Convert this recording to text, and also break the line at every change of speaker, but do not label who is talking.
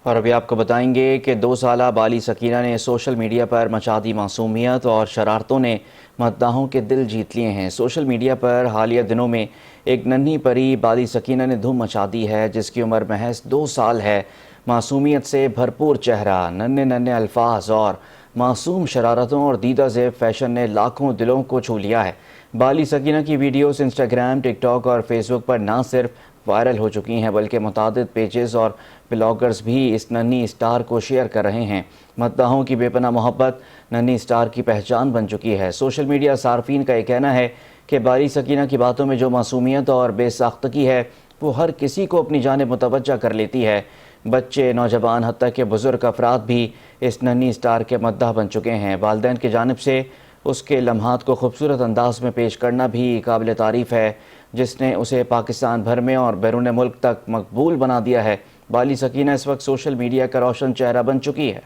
اور ابھی آپ کو بتائیں گے کہ 2 سالہ بالی سکینہ نے سوشل میڈیا پر مچا دی معصومیت اور شرارتوں نے مداحوں کے دل جیت لیے ہیں۔ سوشل میڈیا پر حالیہ دنوں میں ایک ننھی پری بالی سکینہ نے دھوم مچا دی ہے، جس کی عمر محض 2 سال ہے۔ معصومیت سے بھرپور چہرہ، ننھے الفاظ اور معصوم شرارتوں اور دیدہ زیب فیشن نے لاکھوں دلوں کو چھو لیا ہے۔ بالی سکینہ کی ویڈیوز انسٹاگرام، ٹک ٹاک اور فیس بک پر نہ صرف وائرل ہو چکی ہیں بلکہ متعدد پیجز اور بلاگرز بھی اس ننھی سٹار کو شیئر کر رہے ہیں۔ مداحوں کی بے پناہ محبت ننھی سٹار کی پہچان بن چکی ہے۔ سوشل میڈیا صارفین کا یہ کہنا ہے کہ بالی سکینہ کی باتوں میں جو معصومیت اور بے ساختگی ہے وہ ہر کسی کو اپنی جانب متوجہ کر لیتی ہے۔ بچے، نوجوان، حتیٰ کہ بزرگ افراد بھی اس ننھی سٹار کے مداح بن چکے ہیں۔ والدین کی جانب سے اس کے لمحات کو خوبصورت انداز میں پیش کرنا بھی قابل تعریف ہے، جس نے اسے پاکستان بھر میں اور بیرون ملک تک مقبول بنا دیا ہے۔ بالی سکینہ اس وقت سوشل میڈیا کا روشن چہرہ بن چکی ہے۔